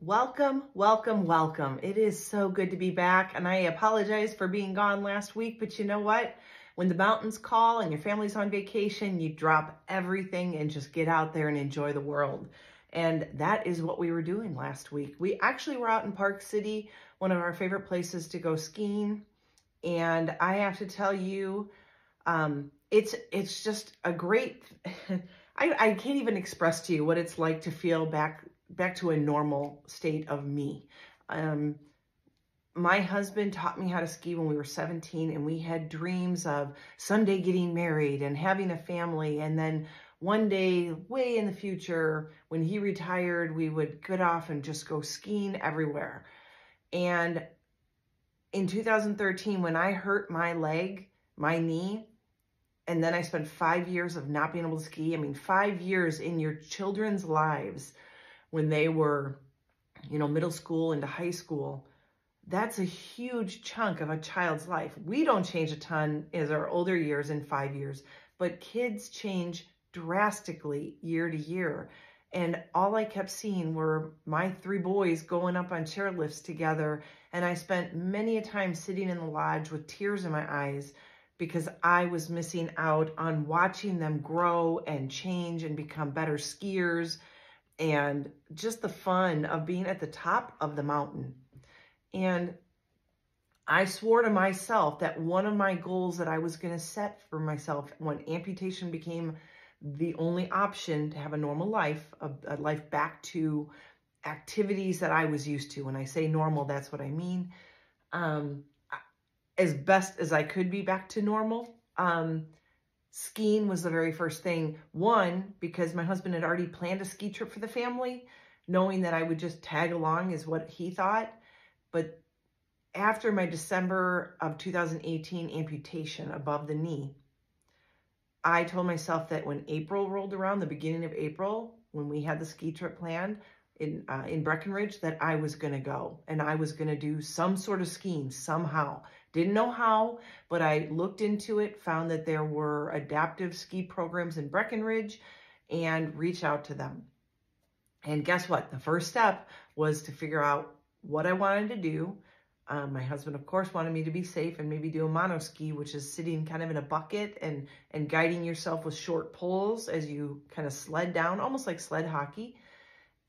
Welcome, welcome, welcome. It is so good to be back, and I apologize for being gone last week, but you know what? When the mountains call and your family's on vacation, you drop everything and just get out there and enjoy the world. And that is what we were doing last week. We actually were out in Park City, one of our favorite places to go skiing. And I have to tell you, it's just a great, I can't even express to you what it's like to feel back to a normal state of me. My husband taught me how to ski when we were 17, and we had dreams of someday getting married and having a family. And then one day, way in the future, when he retired, we would get off and just go skiing everywhere. And in 2013, when I hurt my leg, my knee, and then I spent 5 years of not being able to ski. I mean, 5 years in your children's lives when they were, middle school into high school. That's a huge chunk of a child's life. We don't change a ton as our older years in 5 years, but kids change drastically year to year. And all I kept seeing were my 3 boys going up on chairlifts together. And I spent many a time sitting in the lodge with tears in my eyes because I was missing out on watching them grow and change and become better skiers, and just the fun of being at the top of the mountain. And I swore to myself that one of my goals that I was going to set for myself when amputation became the only option to have a normal life, a life back to activities that I was used to. When I say normal, that's what I mean. As best as I could be back to normal. Skiing was the very first thing. One, because my husband had already planned a ski trip for the family, knowing that I would just tag along is what he thought. But after my December of 2018 amputation above the knee, I told myself that when April rolled around, the beginning of April, when we had the ski trip planned in Breckenridge, that I was going to go and I was going to do some sort of skiing somehow. Didn't know how, but I looked into it, found that there were adaptive ski programs in Breckenridge, and reached out to them. And guess what? The first step was to figure out what I wanted to do. My husband, of course, wanted me to be safe and maybe do a monoski, which is sitting kind of in a bucket and guiding yourself with short poles as you kind of sled down, almost like sled hockey.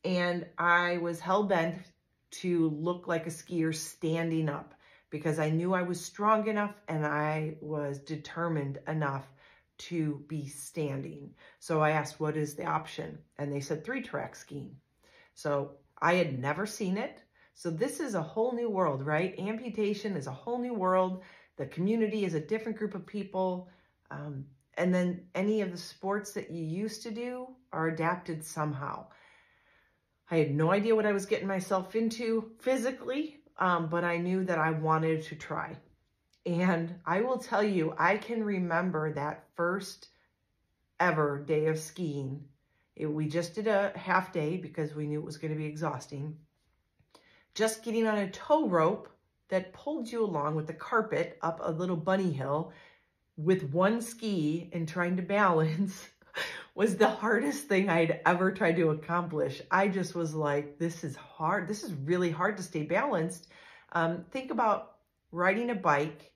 And I was hell-bent to look like a skier standing up, because I knew I was strong enough and I was determined enough to be standing. So I asked, what is the option? And they said 3-track skiing. So I had never seen it. So this is a whole new world, right? Amputation is a whole new world. The community is a different group of people. And then any of the sports that you used to do are adapted somehow. I had no idea what I was getting myself into physically, but I knew that I wanted to try. And I will tell you, I can remember that first ever day of skiing. We just did a half day because we knew it was going to be exhausting. Just getting on a tow rope that pulled you along with the carpet up a little bunny hill with one ski and trying to balance was the hardest thing I'd ever tried to accomplish. I just was like, this is hard. This is really hard to stay balanced. Think about riding a bike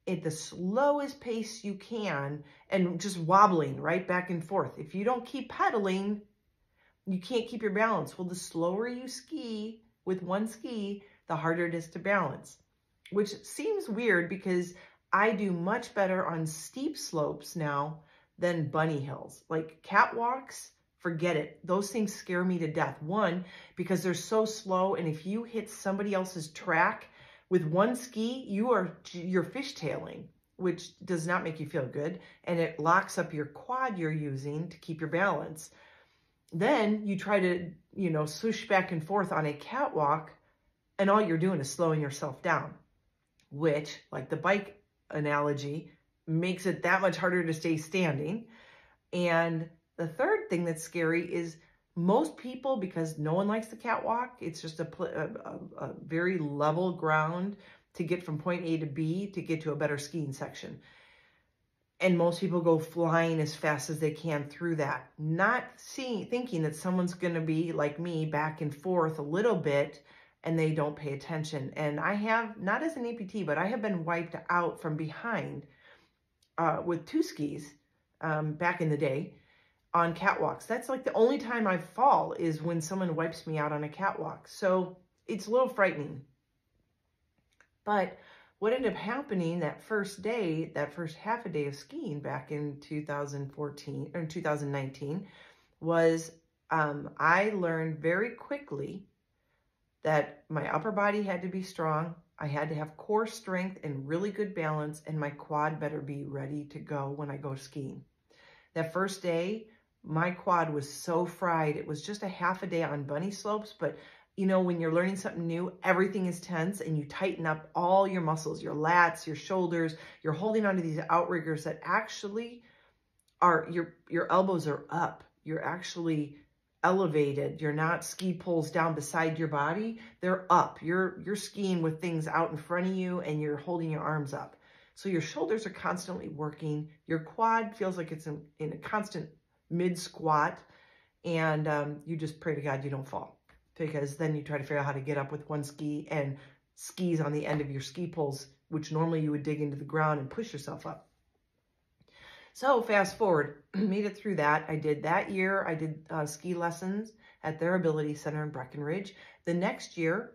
at the slowest pace you can and just wobbling right back and forth. If you don't keep pedaling, you can't keep your balance. Well, the slower you ski with one ski, the harder it is to balance, which seems weird because I do much better on steep slopes now than bunny hills. Like catwalks, forget it. Those things scare me to death. One, because they're so slow, and if you hit somebody else's track with one ski, you're fishtailing, which does not make you feel good, and it locks up your quad you're using to keep your balance. Then you try to, swoosh back and forth on a catwalk, and all you're doing is slowing yourself down, which, like the bike analogy, makes it that much harder to stay standing. And the third thing that's scary is most people, because no one likes the catwalk, it's just a very level ground to get from point A to B to get to a better skiing section. And most people go flying as fast as they can through that, not thinking that someone's going to be like me, back and forth a little bit, and they don't pay attention. And I have, not as an amputee, but I have been wiped out from behind with 2 skis back in the day on catwalks. That's like the only time I fall is when someone wipes me out on a catwalk. So it's a little frightening. But what ended up happening that first day, that first half a day of skiing back in 2014 or 2019 was I learned very quickly that my upper body had to be strong. I had to have core strength and really good balance, and my quad better be ready to go when I go skiing. That first day, my quad was so fried. It was just a half a day on bunny slopes, but you know, when you're learning something new, everything is tense and you tighten up all your muscles, your lats, your shoulders. You're holding onto these outriggers that actually are, your elbows are up. You're actually elevated. You're not ski poles down beside your body. They're up. You're skiing with things out in front of you and you're holding your arms up. So your shoulders are constantly working. Your quad feels like it's in a constant mid squat, and you just pray to God you don't fall. Because then you try to figure out how to get up with one ski and skis on the end of your ski poles, which normally you would dig into the ground and push yourself up. So fast forward, made it through that. I did that year, I did ski lessons at their Ability Center in Breckenridge. The next year,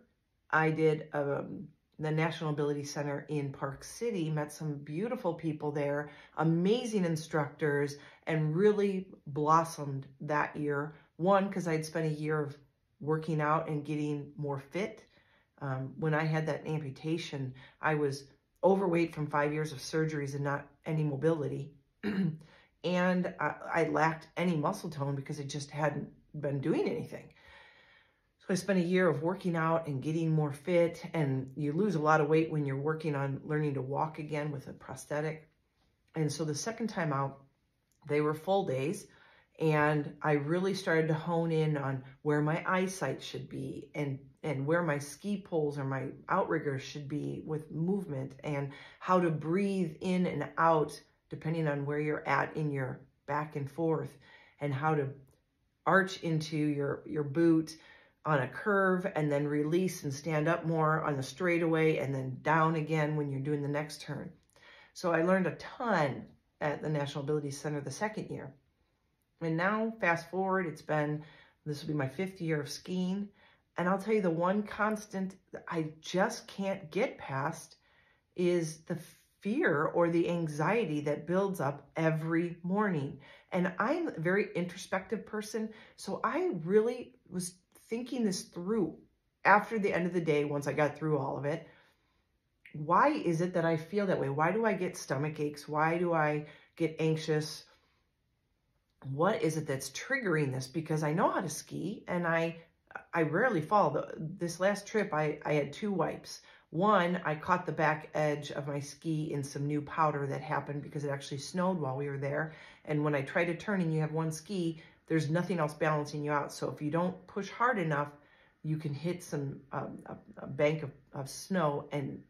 I did the National Ability Center in Park City, met some beautiful people there, amazing instructors, and really blossomed that year. One, because I'd spent a year of working out and getting more fit. When I had that amputation, I was overweight from 5 years of surgeries and not any mobility. And I lacked any muscle tone because I just hadn't been doing anything. So I spent a year of working out and getting more fit, and you lose a lot of weight when you're working on learning to walk again with a prosthetic. And so the second time out, they were full days. And I really started to hone in on where my eyesight should be and where my ski poles or my outriggers should be with movement, and how to breathe in and out depending on where you're at in your back and forth, and how to arch into your boot on a curve and then release and stand up more on the straightaway and then down again when you're doing the next turn. So I learned a ton at the National Ability Center the second year. And now, fast forward, this will be my 5th year of skiing. And I'll tell you, the one constant that I just can't get past is the fear or the anxiety that builds up every morning. And I'm a very introspective person, so I really was thinking this through after the end of the day, once I got through all of it. Why is it that I feel that way? Why do I get stomach aches? Why do I get anxious? What is it that's triggering this? Because I know how to ski and I rarely fall. This last trip, I had 2 wipes. One, I caught the back edge of my ski in some new powder that happened because it actually snowed while we were there. And when I try to turn and you have one ski, there's nothing else balancing you out. So if you don't push hard enough, you can hit some a bank of snow and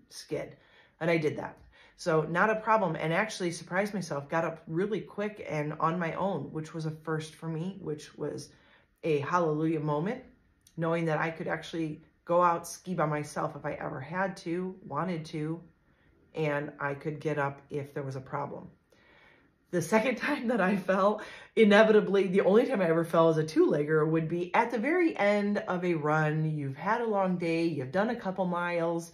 skid. And I did that. So not a problem, and actually surprised myself, got up really quick and on my own, which was a first for me, which was a hallelujah moment, knowing that I could actually go out ski by myself if I ever had to, wanted to, and I could get up if there was a problem. The second time that I fell, inevitably, the only time I ever fell as a 2-legger would be at the very end of a run. You've had a long day, you've done a couple miles,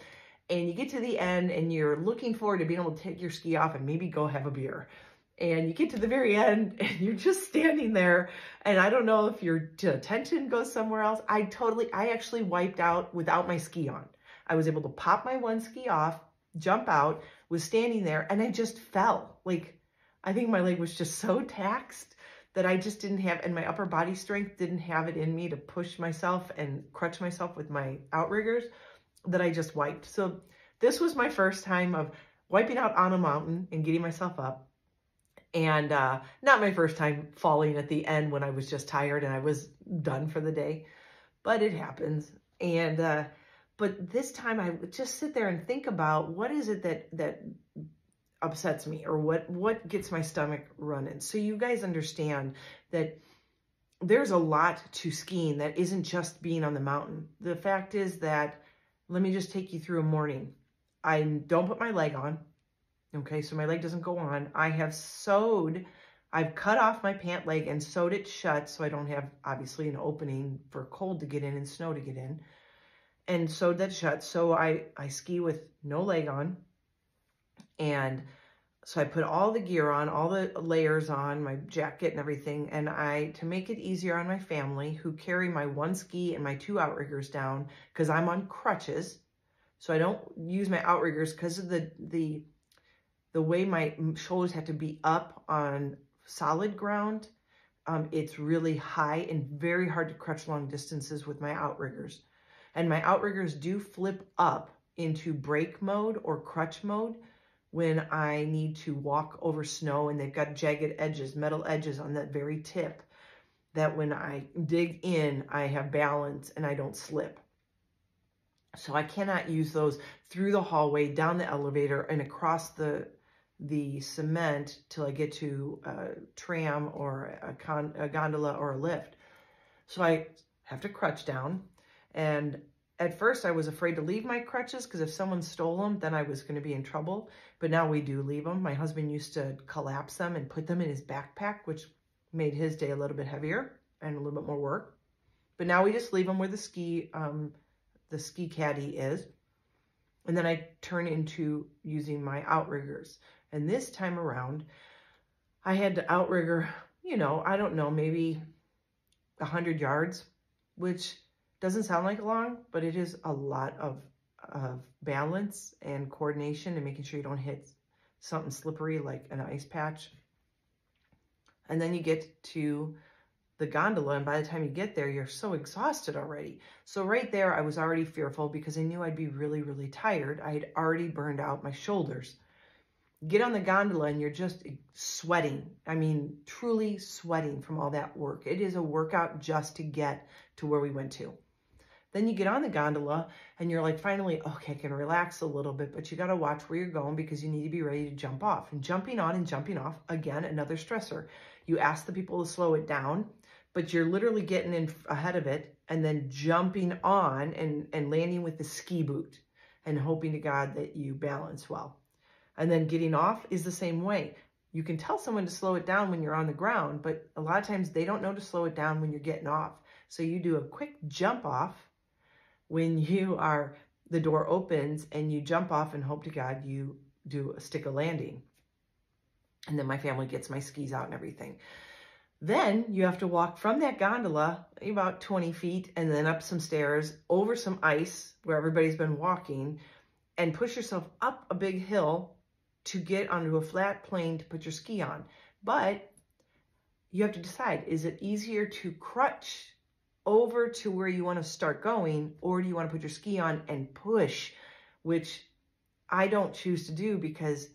and you get to the end and you're looking forward to being able to take your ski off and maybe go have a beer. And you get to the very end and you're just standing there. And I don't know if your attention goes somewhere else. I actually wiped out without my ski on. I was able to pop my one ski off, jump out, was standing there, and I just fell. Like, I think my leg was just so taxed that I just didn't have, and my upper body strength didn't have it in me to push myself and crutch myself with my outriggers, that I just wiped. So this was my first time of wiping out on a mountain and getting myself up. And not my first time falling at the end when I was just tired and I was done for the day, but it happens. And but this time I would just sit there and think about, what is it that upsets me or what gets my stomach running. So you guys understand that there's a lot to skiing that isn't just being on the mountain. The fact is that, let me just take you through a morning. I don't put my leg on. Okay, so my leg doesn't go on. I've cut off my pant leg and sewed it shut so I don't have, obviously, an opening for cold to get in and snow to get in. And sewed that shut. So I ski with no leg on. And so I put all the gear on, all the layers on, my jacket and everything. And to make it easier on my family who carry my one ski and my 2 outriggers down, because I'm on crutches. So I don't use my outriggers because of the way my shoulders have to be up on solid ground. It's really high and very hard to crutch long distances with my outriggers. And my outriggers do flip up into brake mode or crutch mode when I need to walk over snow, and they've got jagged edges, metal edges on that very tip, that when I dig in, I have balance and I don't slip. So I cannot use those through the hallway, down the elevator, and across the cement till I get to a tram or a gondola or a lift. So I have to crutch down. And at first I was afraid to leave my crutches because if someone stole them, then I was going to be in trouble. But now we do leave them. My husband used to collapse them and put them in his backpack, which made his day a little bit heavier and a little bit more work. But now we just leave them where the ski caddy is. And then I turn into using my outriggers. And this time around, I had to outrigger, I don't know, maybe 100 yards, which doesn't sound like long, but it is a lot of balance and coordination and making sure you don't hit something slippery like an ice patch. And then you get to the gondola, and by the time you get there, you're so exhausted already. So right there, I was already fearful because I knew I'd be really, really tired. I had already burned out my shoulders. Get on the gondola and you're just sweating. I mean, truly sweating from all that work. It is a workout just to get to where we went to. Then you get on the gondola and you're like, finally, okay, I can relax a little bit, but you got to watch where you're going because you need to be ready to jump off. And jumping on and jumping off, again, another stressor. You ask the people to slow it down, but you're literally getting in ahead of it and then jumping on and landing with the ski boot and hoping to God that you balance well. And then getting off is the same way. You can tell someone to slow it down when you're on the ground, but a lot of times they don't know to slow it down when you're getting off. So you do a quick jump off when the door opens and you jump off and hope to God you do a stick a landing. And then my family gets my skis out and everything. Then you have to walk from that gondola about 20 feet and then up some stairs, over some ice where everybody's been walking, and push yourself up a big hill to get onto a flat plane to put your ski on. But you have to decide, is it easier to crutch over to where you want to start going, or do you want to put your ski on and push, which I don't choose to do because,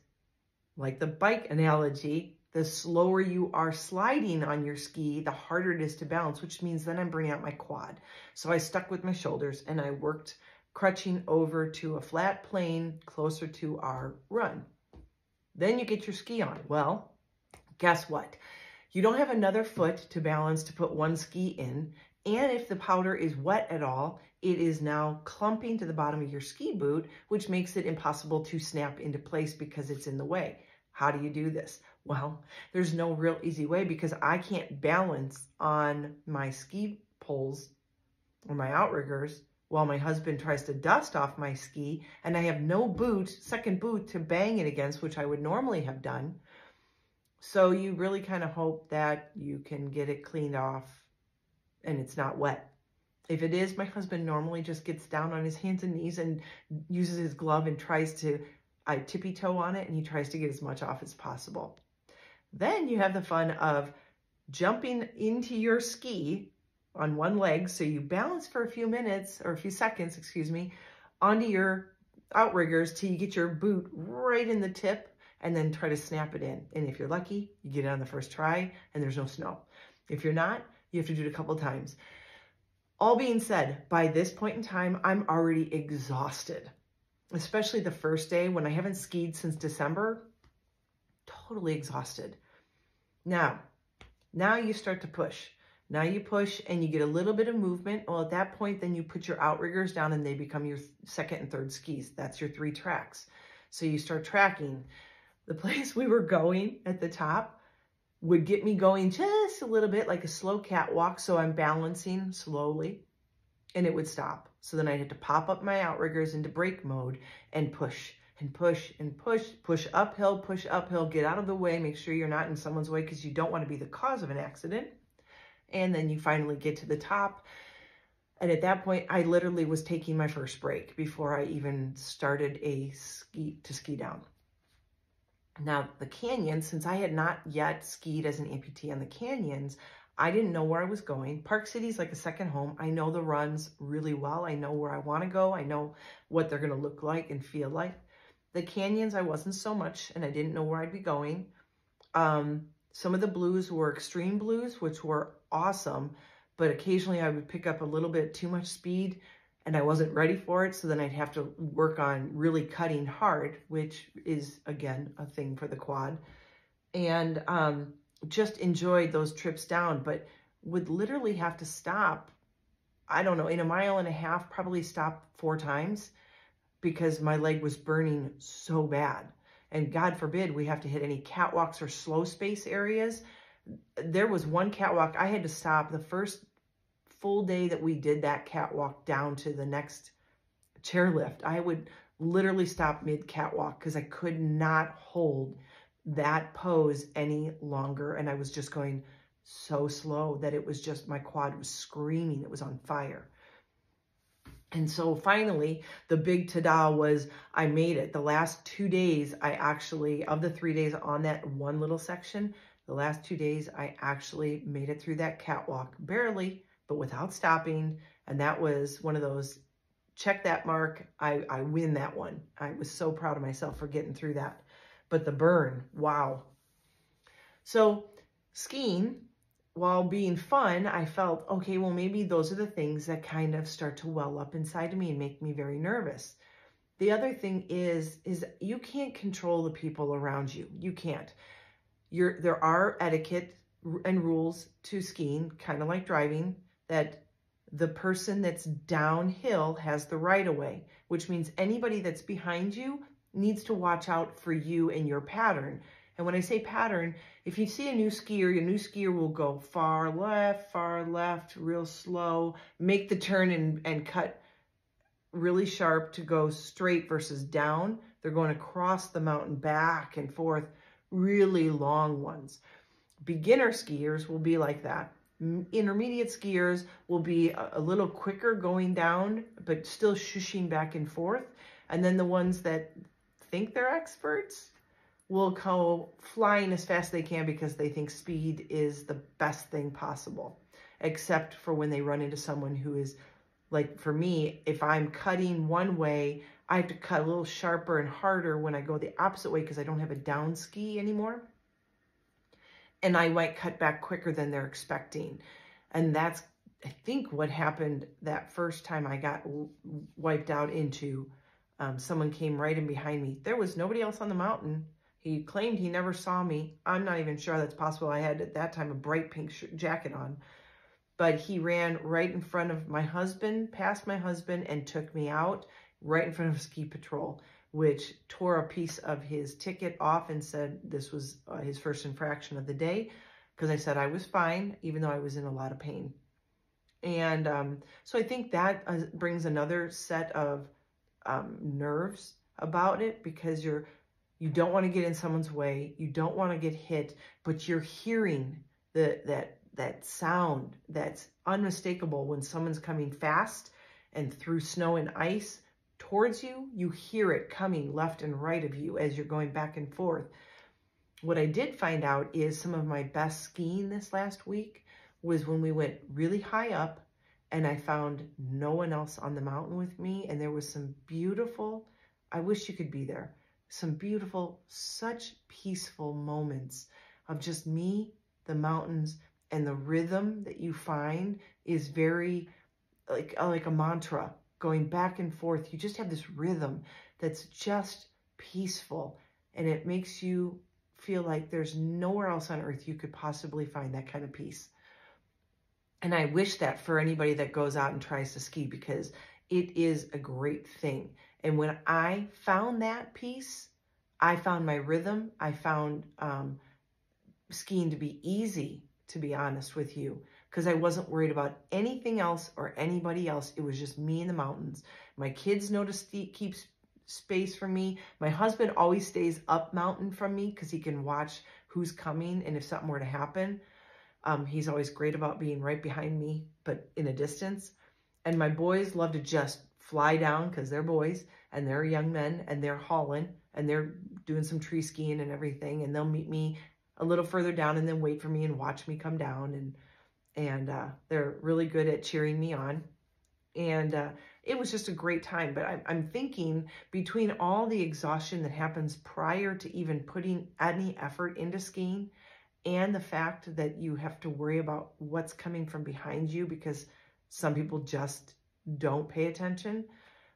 like the bike analogy, the slower you are sliding on your ski, the harder it is to balance, which means then I'm burning out my quad. So I stuck with my shoulders and I worked crutching over to a flat plane closer to our run. Then you get your ski on. Well, guess what? You don't have another foot to balance to put one ski in. And if the powder is wet at all, it is now clumping to the bottom of your ski boot, which makes it impossible to snap into place because it's in the way. How do you do this? Well, there's no real easy way because I can't balance on my ski poles or my outriggers while my husband tries to dust off my ski, and I have no boot, second boot to bang it against, which I would normally have done. So you really kind of hope that you can get it cleaned off and it's not wet. If it is, my husband normally just gets down on his hands and knees and uses his glove and tries to tippy toe on it, and he tries to get as much off as possible. Then you have the fun of jumping into your ski on one leg, so you balance for a few minutes, or a few seconds, excuse me, onto your outriggers till you get your boot right in the tip, and then try to snap it in. And if you're lucky, you get it on the first try, and there's no snow. If you're not, you have to do it a couple of times. All being said, by this point in time, I'm already exhausted, especially the first day when I haven't skied since December. totally exhausted. Now you start to push. Now you push and you get a little bit of movement. Well, at that point, then you put your outriggers down and they become your second and third skis. That's your 3 tracks. So you start tracking. The place we were going at the top would get me going just a little bit like a slow catwalk. So I'm balancing slowly and it would stop. So then I had to pop up my outriggers into brake mode and push and push and push uphill, get out of the way, make sure you're not in someone's way because you don't want to be the cause of an accident. And then you finally get to the top. And at that point, I literally was taking my first break before I even started to ski down. Now the canyons, since I had not yet skied as an amputee on the canyons, I didn't know where I was going. Park City's like a second home. I know the runs really well. I know where I want to go. I know what they're going to look like and feel like. The canyons, I wasn't so much, and I didn't know where I'd be going. Some of the blues were extreme blues, which were awesome, but occasionally I would pick up a little bit too much speed and I wasn't ready for it. So then I'd have to work on really cutting hard, which is, again, a thing for the quad. And just enjoyed those trips down, but would literally have to stop, I don't know, in 1.5 miles, probably stop 4 times because my leg was burning so bad. And God forbid we have to hit any catwalks or slow space areas. There was one catwalk I had to stop the first full day that we did that catwalk down to the next chairlift. I would literally stop mid catwalk because I could not hold that pose any longer. And I was just going so slow that it was just, my quad was screaming. It was on fire. And so finally, the big ta-da was I made it. The last 2 days, I actually, of the 3 days on that one little section, the last 2 days, I actually made it through that catwalk, barely, but without stopping. And that was one of those, check that mark, I win that one. I was so proud of myself for getting through that. But the burn, wow. So skiing, while being fun, I felt, okay, well, maybe those are the things that kind of start to well up inside of me and make me very nervous. The other thing is you can't control the people around you. You can't. There are etiquette and rules to skiing, kind of like driving, that the person that's downhill has the right of way, which means anybody that's behind you needs to watch out for you and your pattern. And when I say pattern, if you see a new skier will go far left, real slow, make the turn and cut really sharp to go straight versus down. They're going across the mountain back and forth, really long ones. Beginner skiers will be like that. Intermediate skiers will be a little quicker going down, but still shushing back and forth. And then the ones that think they're experts will go flying as fast as they can because they think speed is the best thing possible, except for when they run into someone who is, like for me, if I'm cutting one way, I have to cut a little sharper and harder when I go the opposite way because I don't have a down ski anymore. And I might cut back quicker than they're expecting. And that's, I think, what happened that first time I got wiped out into. Someone came right in behind me. There was nobody else on the mountain. He claimed he never saw me. I'm not even sure that's possible. I had at that time a bright pink jacket on. But he ran right in front of my husband, past my husband, and took me out right in front of ski patrol, which tore a piece of his ticket off and said this was his first infraction of the day, because I said I was fine, even though I was in a lot of pain. And so I think that brings another set of nerves about it, because you don't want to get in someone's way, you don't want to get hit, but you're hearing that sound that's unmistakable when someone's coming fast and through snow and ice towards you. You hear it coming left and right of you as you're going back and forth. What I did find out is some of my best skiing this last week was when we went really high up and I found no one else on the mountain with me. And there was some beautiful, I wish you could be there, some beautiful, such peaceful moments of just me, the mountains, and the rhythm that you find is very like a mantra going back and forth. You just have this rhythm that's just peaceful, and it makes you feel like there's nowhere else on earth you could possibly find that kind of peace. And I wish that for anybody that goes out and tries to ski, because it is a great thing. And when I found that peace, I found my rhythm. I found skiing to be easy, to be honest with you, because I wasn't worried about anything else or anybody else. It was just me in the mountains. My kids know to keep space from me. My husband always stays up mountain from me because he can watch who's coming, and if something were to happen, he's always great about being right behind me, but in a distance. And my boys love to just fly down because they're boys and they're young men and they're hauling and they're doing some tree skiing and everything. And they'll meet me a little further down and then wait for me and watch me come down. And they're really good at cheering me on. And it was just a great time. But I'm thinking, between all the exhaustion that happens prior to even putting any effort into skiing, and the fact that you have to worry about what's coming from behind you because some people just don't pay attention,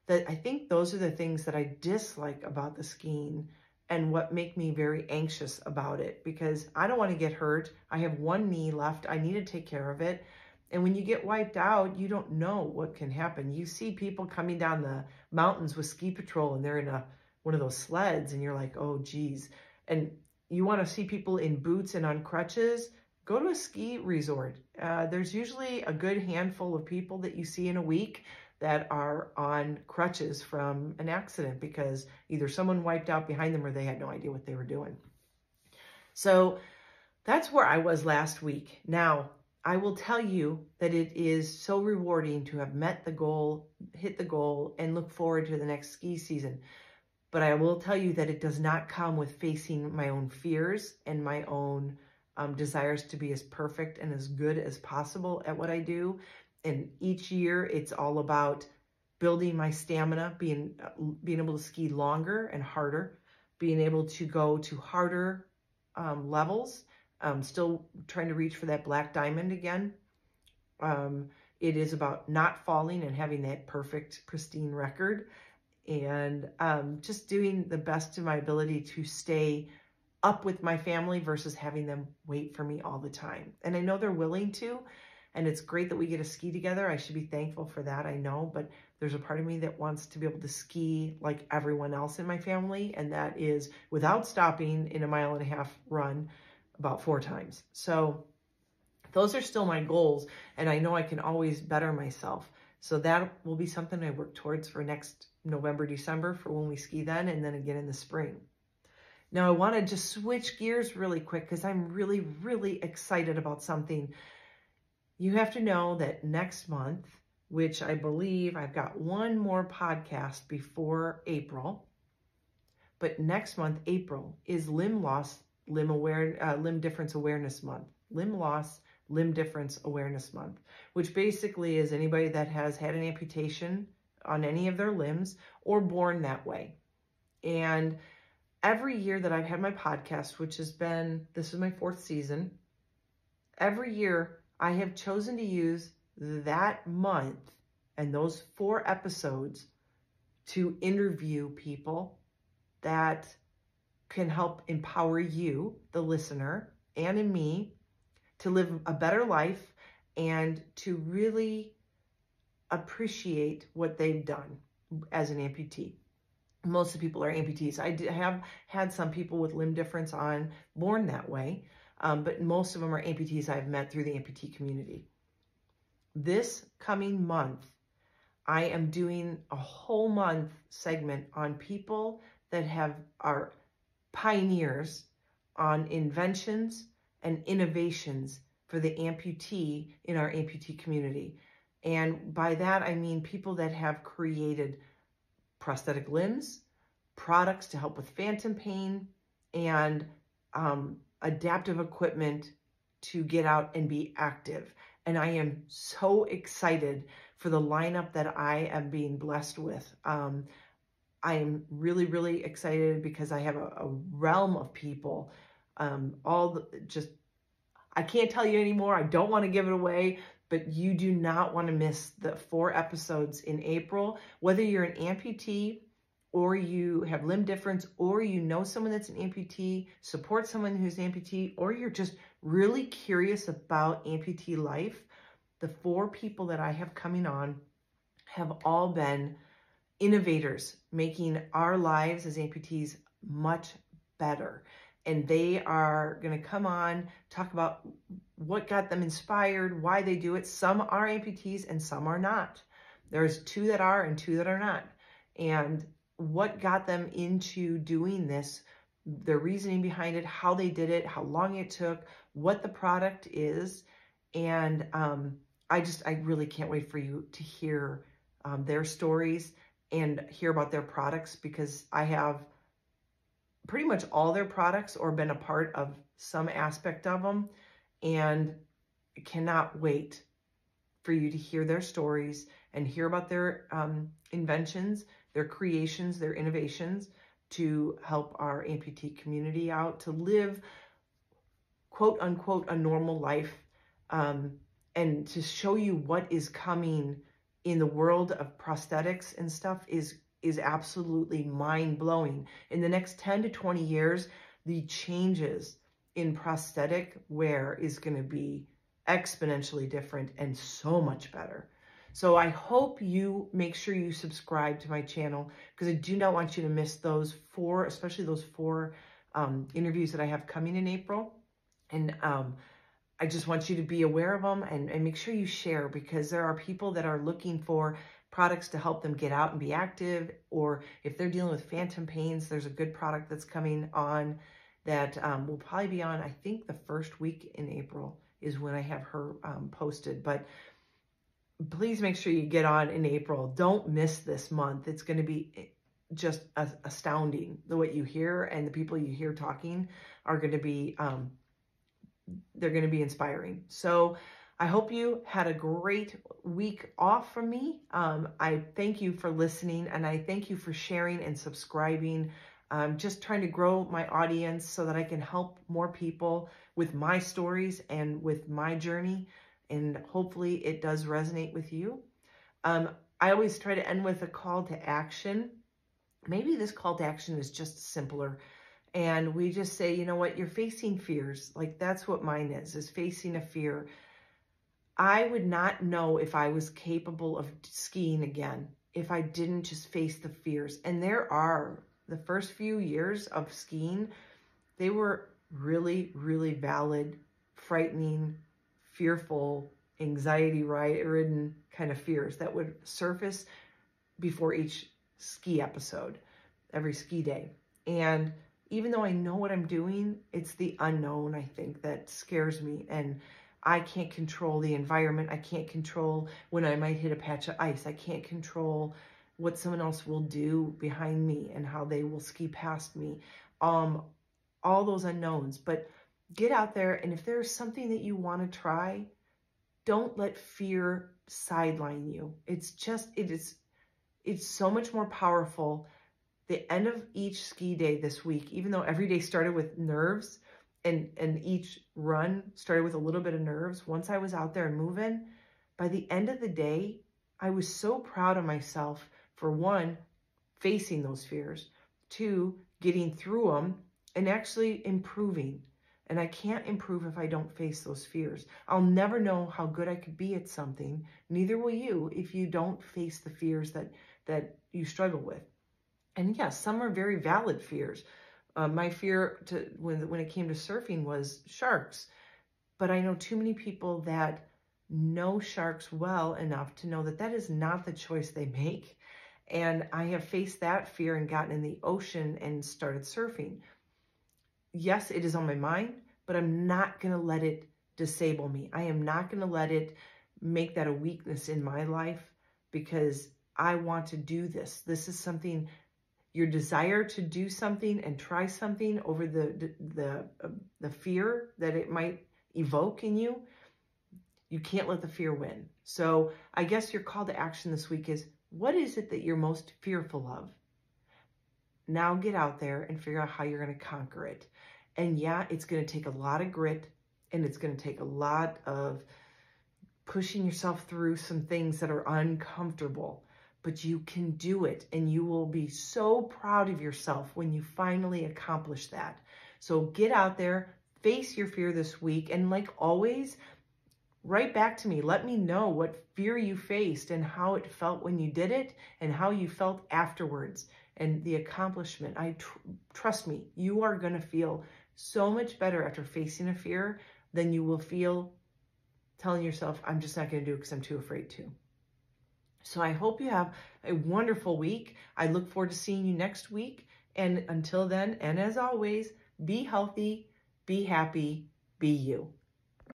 that I think those are the things that I dislike about the skiing and what make me very anxious about it, because I don't want to get hurt. I have one knee left. I need to take care of it. And when you get wiped out, you don't know what can happen. You see people coming down the mountains with ski patrol and they're in one of those sleds and you're like, oh, geez. And you want to see people in boots and on crutches, go to a ski resort. There's usually a good handful of people that you see in a week that are on crutches from an accident because either someone wiped out behind them or they had no idea what they were doing. So that's where I was last week. Now, I will tell you that it is so rewarding to have met the goal, hit the goal, and look forward to the next ski season. But I will tell you that it does not come with facing my own fears and my own desires to be as perfect and as good as possible at what I do. And each year it's all about building my stamina, being able to ski longer and harder, being able to go to harder levels, still trying to reach for that black diamond again. It is about not falling and having that perfect, pristine record. And just doing the best of my ability to stay up with my family versus having them wait for me all the time. And I know they're willing to, and it's great that we get to ski together. I should be thankful for that, I know, but there's a part of me that wants to be able to ski like everyone else in my family, and that is without stopping in a 1.5 mile run about 4 times. So those are still my goals, and I know I can always better myself. So that will be something I work towards for next November, December, for when we ski then, and then again in the spring. Now, I want to just switch gears really quick because I'm really, really excited about something. You have to know that next month, which I believe I've got one more podcast before April, but next month, April, is Limb Loss, Limb Difference Awareness Month. Limb Loss, Limb Difference Awareness Month, which basically is anybody that has had an amputation on any of their limbs or born that way. And every year that I've had my podcast, which has been, this is my 4th season, every year I have chosen to use that month and those 4 episodes to interview people that can help empower you, the listener, and in me to live a better life and to really appreciate what they've done as an amputee. Most of the people are amputees. I have had some people with limb difference on, born that way, but most of them are amputees I've met through the amputee community. This coming month, I am doing a whole month segment on people that are pioneers on inventions and innovations for the amputee in our amputee community. And by that, I mean people that have created prosthetic limbs, products to help with phantom pain, and adaptive equipment to get out and be active. And I am so excited for the lineup that I am being blessed with. I am really, really excited because I have a realm of people, I can't tell you anymore. I don't want to give it away, but you do not want to miss the 4 episodes in April. Whether you're an amputee or you have limb difference, or you know someone that's an amputee, support someone who's an amputee, or you're just really curious about amputee life, the 4 people that I have coming on have all been innovators, making our lives as amputees much better. And they are going to come on, talk about what got them inspired, why they do it. Some are amputees and some are not. There's 2 that are and 2 that are not. And what got them into doing this, their reasoning behind it, how they did it, how long it took, what the product is. And I really can't wait for you to hear their stories and hear about their products, because I have pretty much all their products or been a part of some aspect of them, and cannot wait for you to hear their stories and hear about their inventions, their creations, their innovations to help our amputee community out to live, quote unquote, a normal life, and to show you what is coming in the world of prosthetics and stuff is absolutely mind-blowing. In the next 10 to 20 years, the changes in prosthetic wear is going to be exponentially different and so much better. So I hope you make sure you subscribe to my channel, because I do not want you to miss those 4, especially those 4 interviews that I have coming in April. And I just want you to be aware of them and make sure you share, because there are people that are looking for products to help them get out and be active, or if they're dealing with phantom pains, there's a good product that's coming on that will probably be on, I think the first week in April is when I have her posted. But please make sure you get on in April. Don't miss this month. It's going to be just astounding. What you hear and the people you hear talking are going to be, they're going to be inspiring. So I hope you had a great week off from me. I thank you for listening, and I thank you for sharing and subscribing. I'm just trying to grow my audience so that I can help more people with my stories and with my journey. And hopefully it does resonate with you. I always try to end with a call to action. Maybe this call to action is just simpler. And we just say, you know what, you're facing fears. Like, that's what mine is facing a fear. I would not know if I was capable of skiing again if I didn't just face the fears. And there are, the first few years of skiing, they were really, really valid, frightening, fearful, anxiety-ridden kind of fears that would surface before each ski episode, every ski day. And even though I know what I'm doing, it's the unknown, I think, that scares me. And I can't control the environment. I can't control when I might hit a patch of ice. I can't control what someone else will do behind me and how they will ski past me. All those unknowns. But get out there, and if there's something that you want to try, don't let fear sideline you. It's so much more powerful. The end of each ski day this week, even though every day started with nerves and each run started with a little bit of nerves, once I was out there and moving, by the end of the day, I was so proud of myself for, 1, facing those fears, 2, getting through them and actually improving. And I can't improve if I don't face those fears. I'll never know how good I could be at something. Neither will you if you don't face the fears that you struggle with. And yes, some are very valid fears. My fear when it came to surfing was sharks. But I know too many people that know sharks well enough to know that that is not the choice they make. And I have faced that fear and gotten in the ocean and started surfing. Yes, it is on my mind, but I'm not going to let it disable me. I am not going to let it make that a weakness in my life, because I want to do this. This is something, your desire to do something and try something over the fear that it might evoke in you. You can't let the fear win. So I guess your call to action this week is, what is it that you're most fearful of? Now get out there and figure out how you're going to conquer it. And yeah, it's going to take a lot of grit, and it's going to take a lot of pushing yourself through some things that are uncomfortable. but you can do it, and you will be so proud of yourself when you finally accomplish that. So get out there, face your fear this week, and like always, write back to me. Let me know what fear you faced and how it felt when you did it and how you felt afterwards and the accomplishment. Trust me, you are going to feel so much better after facing a fear than you will feel telling yourself, I'm just not going to do it because I'm too afraid to. So I hope you have a wonderful week. I look forward to seeing you next week. And until then, and as always, be healthy, be happy, be you.